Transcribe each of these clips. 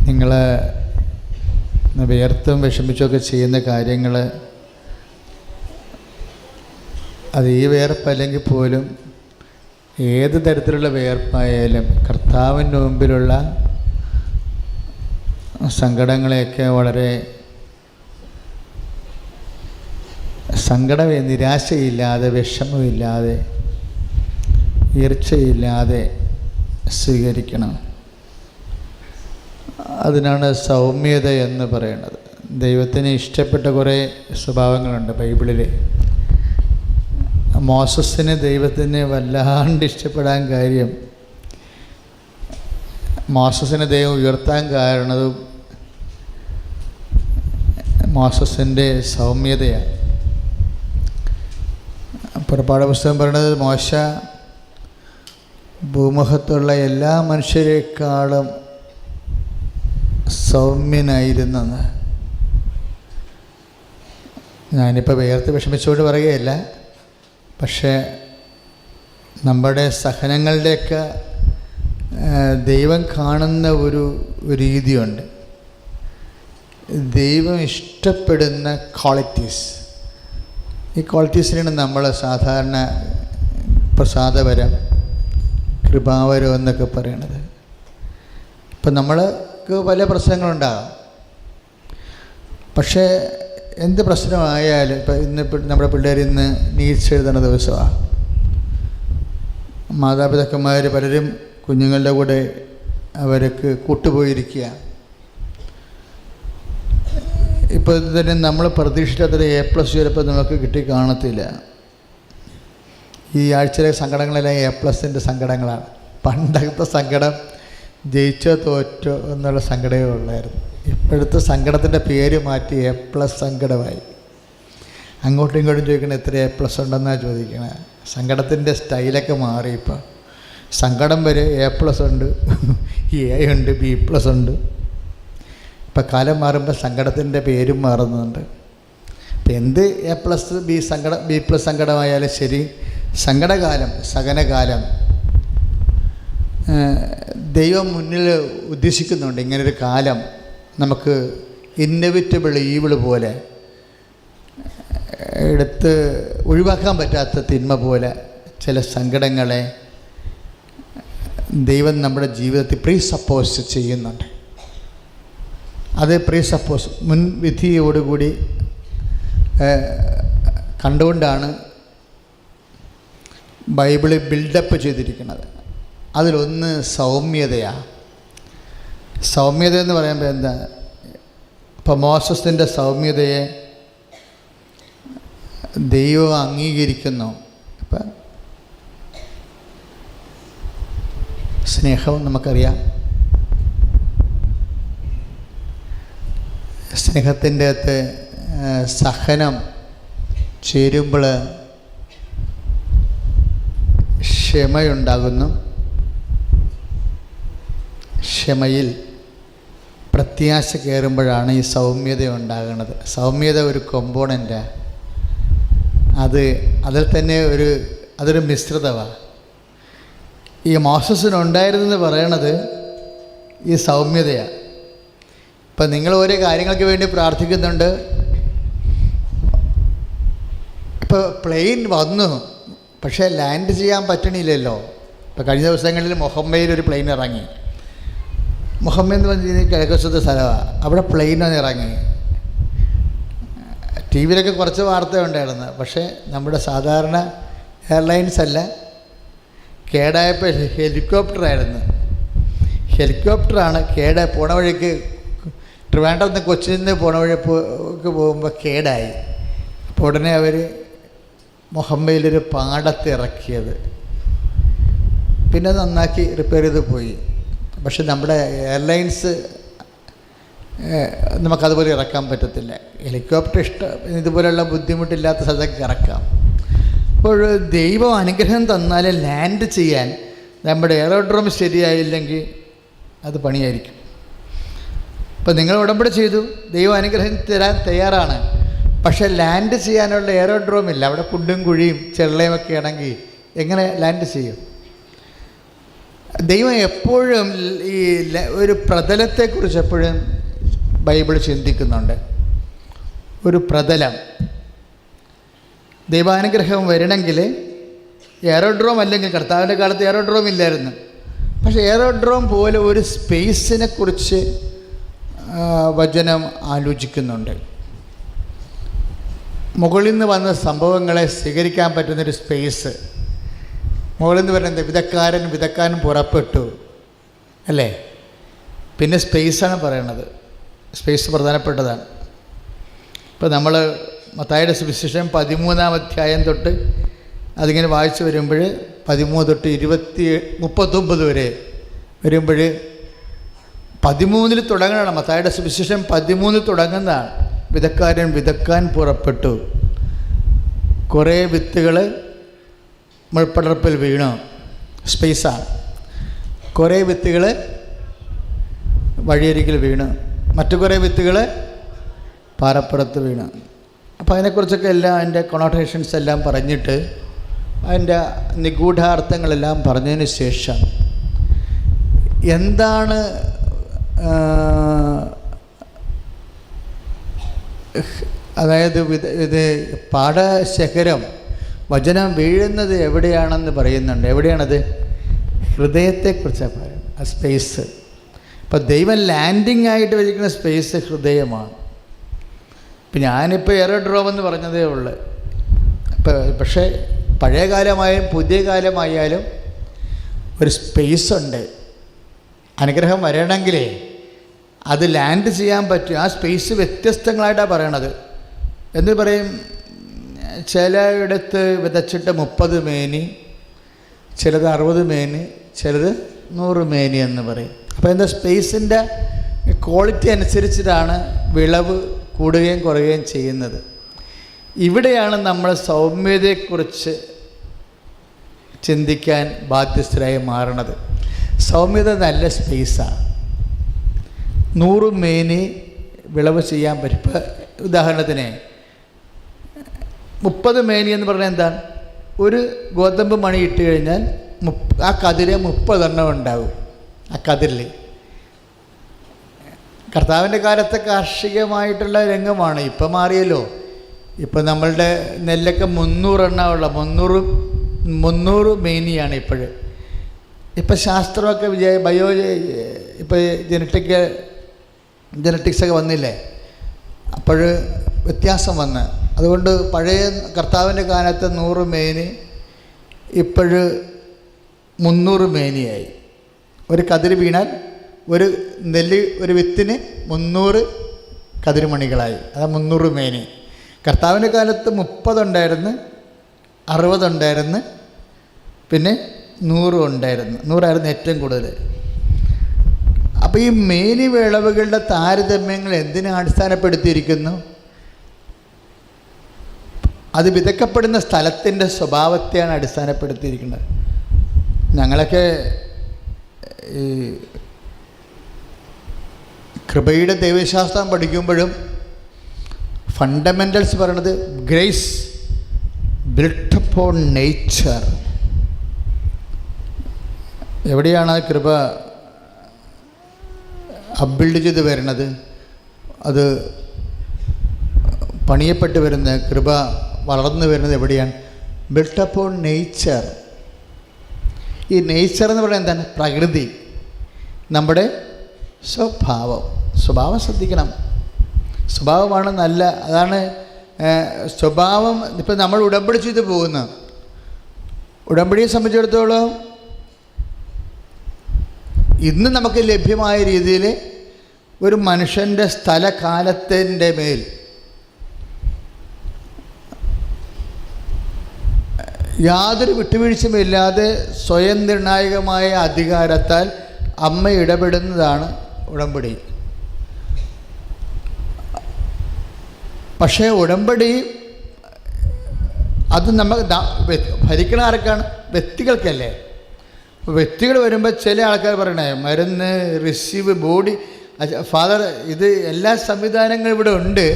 നിങ്ങൾ വിയർത്തും വിഷമിച്ചൊക്കെ ചെയ്യുന്ന കാര്യങ്ങൾ അത് ഈ വിയർപ്പല്ലെങ്കിൽ പോലും ഏത് തരത്തിലുള്ള വിയർപ്പായാലും കർത്താവിൻ്റെ മുമ്പിലുള്ള സങ്കടങ്ങളെയൊക്കെ വളരെ നിരാശയില്ലാതെ വിഷമമില്ലാതെ ഈർച്ചയില്ലാതെ സ്വീകരിക്കണം. അതിനാണ് സൗമ്യത എന്ന് പറയുന്നത്. ദൈവത്തിന് ഇഷ്ടപ്പെട്ട കുറേ സ്വഭാവങ്ങളുണ്ട് ബൈബിളിൽ. മോസസിന് ദൈവത്തിന് വല്ലാണ്ട് ഇഷ്ടപ്പെടാൻ കാര്യം, മോസസിനെ ദൈവം ഉയർത്താൻ കാരണതും മോസസിൻ്റെ സൗമ്യതയാണ്. പുറപ്പാട് പുസ്തകം പറയുന്നത് മോശ ഭൂമുഖത്തുള്ള എല്ലാ മനുഷ്യരെക്കാളും സൗമ്യനായിരുന്നെന്ന്. ഞാനിപ്പോൾ വേർത്ത് വിഷമിച്ചുകൊണ്ട് പറയുകയില്ല, പക്ഷേ നമ്മുടെ സഹനങ്ങളുടെയൊക്കെ ദൈവം കാണുന്ന ഒരു രീതിയുണ്ട്. ദൈവം ഇഷ്ടപ്പെടുന്ന ക്വാളിറ്റീസ്, ഈ ക്വാളിറ്റീസിനാണ് നമ്മൾ സാധാരണ പ്രസാദപരം, കൃപാവരം എന്നൊക്കെ പറയണത്. ഇപ്പം നമ്മൾക്ക് പല പ്രശ്നങ്ങളുണ്ടാകാം, പക്ഷേ എന്ത് പ്രശ്നമായാലും ഇപ്പം ഇന്നിപ്പോൾ നമ്മുടെ പിള്ളേർ ഇന്ന് നീറ്റ്സ് എഴുതുന്ന ദിവസമാണ്. മാതാപിതാക്കന്മാർ പലരും കുഞ്ഞുങ്ങളുടെ കൂടെ അവർക്ക് കൂട്ടുപോയിരിക്കുക. ഇപ്പോൾ തന്നെ നമ്മൾ പ്രതീക്ഷിക്കാത്തൊരു A+ ചിലപ്പോൾ നമുക്ക് കിട്ടി കാണത്തില്ല. ഈ ആഴ്ചയിലെ സങ്കടങ്ങളെല്ലാം A+ൻ്റെ സങ്കടങ്ങളാണ്. പണ്ടത്തെ സങ്കടം ജയിച്ചോ തോറ്റോ എന്നുള്ള സങ്കടമേ ഉള്ളായിരുന്നു. ഇപ്പോഴത്തെ സങ്കടത്തിൻ്റെ പേര് മാറ്റി A+ സങ്കടമായി. അങ്ങോട്ടും ഇങ്ങോട്ടും ചോദിക്കണ എത്ര A+ ഉണ്ടെന്നാണ് ചോദിക്കണേ. സങ്കടത്തിൻ്റെ സ്റ്റൈലൊക്കെ മാറി. ഇപ്പോൾ സങ്കടം വരെ A+ ഉണ്ട്, A ഉണ്ട്, B+ ഉണ്ട്. ഇപ്പം കാലം മാറുമ്പോൾ സങ്കടത്തിൻ്റെ പേരും മാറുന്നുണ്ട്. ഇപ്പം എന്ത് A+, B+ സങ്കടമായാലും ശരി, സങ്കടകാലം, സഹനകാലം ദൈവം മുന്നിൽ ഉദ്ദേശിക്കുന്നുണ്ട്. ഇങ്ങനൊരു കാലം നമുക്ക് ഇന്നവിറ്റബിൾ ഈവിൾ പോലെ എടുത്ത് ഒഴിവാക്കാൻ പറ്റാത്ത തിന്മ പോലെ ചില സങ്കടങ്ങളെ ദൈവം നമ്മുടെ ജീവിതത്തിൽ പ്രീസപ്പോസ് ചെയ്യുന്നുണ്ട്. അത് പ്രീസപ്പോസ് മുൻവിധിയോടുകൂടി കണ്ടുകൊണ്ടാണ് ബൈബിള് ബിൽഡപ്പ് ചെയ്തിരിക്കുന്നത്. അതിലൊന്ന് സൗമ്യതയാണ്. സൗമ്യത എന്ന് പറയുമ്പോൾ എന്താ? ഇപ്പോൾ മോസസിൻ്റെ സൗമ്യതയെ ദൈവം അംഗീകരിക്കുന്നു. ഇപ്പം സ്നേഹവും നമുക്കറിയാം. സ്നേഹത്തിൻ്റെ അകത്ത് സഹനം ചേരുമ്പോൾ ക്ഷമയുണ്ടാകുന്നു. ക്ഷമയിൽ പ്രത്യാശ കയറുമ്പോഴാണ് ഈ സൗമ്യത ഉണ്ടാകുന്നത്. സൗമ്യത ഒരു കോമ്പോണൻ്റാണ്. അതിൽ തന്നെ അതൊരു മിശ്രിതമാണ്. ഈ മോസസിനുണ്ടായിരുന്നെന്ന് പറയണത് ഈ സൗമ്യതയാണ്. ഇപ്പം നിങ്ങൾ ഓരോ കാര്യങ്ങൾക്ക് വേണ്ടി പ്രാർത്ഥിക്കുന്നുണ്ട്. ഇപ്പോൾ പ്ലെയിൻ വന്നു, പക്ഷേ ലാൻഡ് ചെയ്യാൻ പറ്റണില്ലല്ലോ. ഇപ്പോൾ കഴിഞ്ഞ ദിവസങ്ങളിൽ മുഹമ്മയിൽ ഒരു പ്ലെയിൻ ഇറങ്ങി. മുഹമ്മദ് എന്ന് പറഞ്ഞാൽ കിഴക്കവശത്തെ സ്ഥലമാണ്. അവിടെ പ്ലെയിൻ ഒന്ന് ഇറങ്ങി. ടി വിയിലൊക്കെ കുറച്ച് വാർത്ത ഉണ്ടായിരുന്നു. പക്ഷേ നമ്മുടെ സാധാരണ എയർലൈൻസ് അല്ല. കേടായപ്പോൾ ഹെലികോപ്റ്ററായിരുന്നു. ഹെലികോപ്റ്ററാണ് പോണ വഴിക്ക് ട്രിവാൻഡ്രത്ത് നിന്ന് കൊച്ചിയിൽ നിന്ന് പോണ വഴിക്ക് പോകുമ്പോൾ കേടായി. അപ്പോൾ ഉടനെ അവർ മുഹമ്മയിലൊരു പാടത്ത് ഇറക്കിയത്. പിന്നെ നന്നാക്കി റിപ്പയർ ചെയ്ത് പോയി. പക്ഷെ നമ്മുടെ എയർലൈൻസ് നമുക്കതുപോലെ ഇറക്കാൻ പറ്റത്തില്ല. ഹെലികോപ്റ്റർ ഇതുപോലെയുള്ള ബുദ്ധിമുട്ടില്ലാത്ത സ്ഥലത്തേക്ക് ഇറക്കാം. അപ്പോൾ ദൈവം അനുഗ്രഹം തന്നാൽ ലാൻഡ് ചെയ്യാൻ നമ്മുടെ എയറോഡ്രോം ശരിയായില്ലെങ്കിൽ അത് പണിയായിരിക്കും. ഇപ്പോൾ നിങ്ങൾ ഉടമ്പടി ചെയ്തു, ദൈവം അനുഗ്രഹം തരാൻ തയ്യാറാണ്. പക്ഷേ ലാൻഡ് ചെയ്യാനുള്ള എയറോഡ്രോം ഇല്ല. അവിടെ കുണ്ടും കുഴിയും ചെള്ളയും ഒക്കെ ആണെങ്കിൽ എങ്ങനെ ലാൻഡ് ചെയ്യും? ദൈവം എപ്പോഴും ഈ ഒരു പ്രതലത്തെക്കുറിച്ച് എപ്പോഴും ബൈബിൾ ചിന്തിക്കുന്നുണ്ട്. ഒരു പ്രതലം, ദൈവാനുഗ്രഹം വരണമെങ്കിൽ എയറോഡ്രോം അല്ലെങ്കിൽ കർത്താവിൻ്റെ കാലത്ത് എയറോഡ്രോം ഇല്ലായിരുന്നു. പക്ഷേ എയറോഡ്രോം പോലെ ഒരു സ്പേസിനെ കുറിച്ച് വചനം ആലോചിക്കുന്നുണ്ട്. മുകളിൽ നിന്ന് വന്ന സംഭവങ്ങളെ സ്വീകരിക്കാൻ പറ്റുന്നൊരു സ്പേസ്. മുകളിൽ നിന്ന് പറയുന്നത് വിതക്കാരൻ പുറപ്പെട്ടു അല്ലേ. പിന്നെ സ്പേസാണ് പറയണത്. സ്പേസ് പ്രധാനപ്പെട്ടതാണ്. ഇപ്പോൾ നമ്മൾ മത്തായിയുടെ സുവിശേഷം 13-ാം അധ്യായം തൊട്ട് അതിങ്ങനെ വായിച്ച് വരുമ്പോൾ 13 തൊട്ട് 39 വരെ വരുമ്പോൾ 13 തുടങ്ങണം. മത്തായിയുടെ സുവിശേഷം 13 തുടങ്ങുന്നതാണ്. വിതക്കാരൻ വിതക്കാൻ പുറപ്പെട്ടു, കുറേ വിത്തുകൾ മുൾപ്പടർപ്പിൽ വീണു, സ്പേസാണ്. കുറേ വിത്തുകൾ വഴിയരികിൽ വീണു, മറ്റു കുറേ വിത്തുകൾ പാറപ്പുറത്ത് വീണു. അപ്പോൾ അതിനെക്കുറിച്ചൊക്കെ എല്ലാം അതിൻ്റെ കൊണോട്ടേഷൻസ് എല്ലാം പറഞ്ഞിട്ട് അതിൻ്റെ നിഗൂഢാർത്ഥങ്ങളെല്ലാം പറഞ്ഞതിന് ശേഷം എന്താണ് അതായത് ഇത് പാടശേഖരം വചനം വീഴുന്നത് എവിടെയാണെന്ന് പറയുന്നുണ്ട്. എവിടെയാണത്? ഹൃദയത്തെക്കുറിച്ചാണ് പറയുന്നത്. ആ സ്പേസ്. ഇപ്പോൾ ദൈവം ലാൻഡിങ് ആയിട്ട് വച്ചിരിക്കുന്ന സ്പേസ് ഹൃദയമാണ്. ഇപ്പം ഞാനിപ്പോൾ എയറോഡ്രോം എന്ന് പറഞ്ഞതേ ഉള്ളൂ. പക്ഷേ പഴയ കാലമായാലും പുതിയ കാലമായാലും ഒരു സ്പേസ് ഉണ്ട്. അനുഗ്രഹം വരണമെങ്കിലേ അത് ലാൻഡ് ചെയ്യാൻ പറ്റും. ആ സ്പേസ് വ്യത്യസ്തങ്ങളായിട്ടാണ് പറയണത്. എന്ന് പറയും, ചിലയിടത്ത് വിതച്ചിട്ട് 30 മേനി, ചിലത് 60 മേനി, ചിലത് 100 മേനി എന്ന് പറയും. അപ്പോൾ എന്താ, സ്പേസിൻ്റെ ക്വാളിറ്റി അനുസരിച്ചിട്ടാണ് വിളവ് കൂടുകയും കുറയുകയും ചെയ്യുന്നത്. ഇവിടെയാണ് നമ്മൾ സൗമ്യതയെക്കുറിച്ച് ചിന്തിക്കാൻ ബാധ്യസ്ഥരായി മാറണത്. സൗമ്യത നല്ല സ്പേസാണ്. 100 മേനി വിളവ് ചെയ്യാൻ പറ്റും. ഇപ്പോൾ ഉദാഹരണത്തിന് 30 മേനി എന്ന് പറഞ്ഞാൽ എന്താണ്? ഒരു ഗോതമ്പ് മണി ഇട്ട് കഴിഞ്ഞാൽ ആ കതിര് 30 എണ്ണം ഉണ്ടാകും. ആ കതിരിൽ കർത്താവിൻ്റെ കാലത്തെ കാർഷികമായിട്ടുള്ള രംഗമാണ്. ഇപ്പം മാറിയല്ലോ. ഇപ്പം നമ്മളുടെ നെല്ലൊക്കെ 300 എണ്ണമുള്ള 300 മേനിയാണ് ഇപ്പോഴ്. ഇപ്പം ശാസ്ത്രമൊക്കെ ഇപ്പോൾ ജനറ്റിക്സൊക്കെ വന്നില്ലേ, അപ്പോൾ വ്യത്യാസം വന്ന്. അതുകൊണ്ട് പഴയ കർത്താവിൻ്റെ കാലത്ത് 100 മേനി ഇപ്പോഴ് 300 മേനിയായി. ഒരു കതിര് വീണാൽ ഒരു നെല്ല്, ഒരു വിത്തിന് 300 കതിരുമണികളായി. അതാണ് 300 മേനി. കർത്താവിൻ്റെ കാലത്ത് 30 ഉണ്ടായിരുന്നു, 60 ഉണ്ടായിരുന്നു, പിന്നെ 100 ഉണ്ടായിരുന്നു. 100 ഏറ്റവും കൂടുതൽ. അപ്പോൾ ഈ മേനി വിളവുകളുടെ താരതമ്യങ്ങൾ എന്തിനെ അടിസ്ഥാനപ്പെടുത്തിയിരിക്കുന്നു? അത് വിതക്കപ്പെടുന്ന സ്ഥലത്തിൻ്റെ സ്വഭാവത്തെയാണ് അടിസ്ഥാനപ്പെടുത്തിയിരിക്കുന്നത്. ഞങ്ങളൊക്കെ ഈ കൃപയുടെ ദൈവശാസ്ത്രം പഠിക്കുമ്പോഴും ഫണ്ടമെൻ്റൽസ് പറയണത് ഗ്രേസ് ബിൽട്ട് അപ്പോൺ നേച്ചർ. എവിടെയാണ് കൃപ അപ്ബിൽഡ് ചെയ്ത് വരുന്നത്? അത് പണിയപ്പെട്ട് വരുന്ന കൃപ വളർന്നു വരുന്നത് എവിടെയാണ്? Built upon nature. ഈ നേച്ചർ എന്ന് പറയുന്നത് എന്താണ്? പ്രകൃതി, നമ്മുടെ സ്വഭാവം ശ്രദ്ധിക്കണം. സ്വഭാവമാണ് നല്ല. അതാണ് സ്വഭാവം. ഇപ്പം നമ്മൾ ഉടമ്പടി ചെയ്ത് പോകുന്ന ഉടമ്പടിയെ സംബന്ധിച്ചിടത്തോളം ഇന്ന് നമുക്ക് ലഭ്യമായ രീതിയിൽ ഒരു മനുഷ്യൻ്റെ സ്ഥലകാലത്തിൻ്റെ മേൽ യാതൊരു വിട്ടുവീഴ്ചയുമില്ലാതെ സ്വയം നിർണായകമായ അധികാരത്താൽ അമ്മ ഇടപെടുന്നതാണ് ഉടമ്പടി. പക്ഷേ ഉടമ്പടി അത് നമ്മൾ ഭരിക്കണ ആർക്കാണ്? വ്യക്തികൾക്കല്ലേ. വ്യക്തികൾ വരുമ്പോൾ ചില ആൾക്കാർ പറയണേ മരുന്ന് റിസീവ് ബോഡി ഫാദർ ഇത് എല്ലാ സംവിധാനങ്ങളും ഇവിടെ ഉണ്ട്,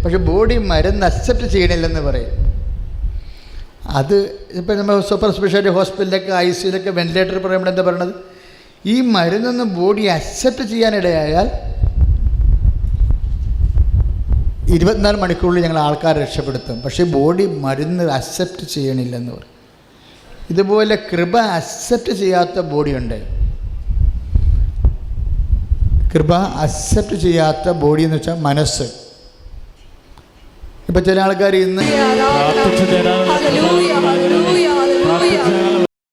പക്ഷെ ബോഡി മരുന്ന് അക്സെപ്റ്റ് ചെയ്യണില്ലെന്ന് പറയും. അത് ഇപ്പം നമ്മൾ സൂപ്പർ സ്പെഷ്യാലിറ്റി ഹോസ്പിറ്റലിലൊക്കെ ICUലൊക്കെ വെന്റിലേറ്റർ പറയുമ്പോൾ എന്താ പറയണത്? ഈ മരുന്നൊന്ന് ബോഡി അക്സെപ്റ്റ് ചെയ്യാനിടയായാൽ 24 മണിക്കൂറിൽ ഞങ്ങൾ ആൾക്കാരെ രക്ഷപ്പെടുത്തും. പക്ഷേ ബോഡി മരുന്ന് അക്സെപ്റ്റ് ചെയ്യണില്ലെന്ന് പറയും. ഇതുപോലെ കൃപ അക്സെപ്റ്റ് ചെയ്യാത്ത ബോഡിയുണ്ട്. കൃപ അക്സെപ്റ്റ് ചെയ്യാത്ത ബോഡി എന്ന് വെച്ചാൽ മനസ്സ്. ഇപ്പം ചില ആൾക്കാർ ഇന്ന്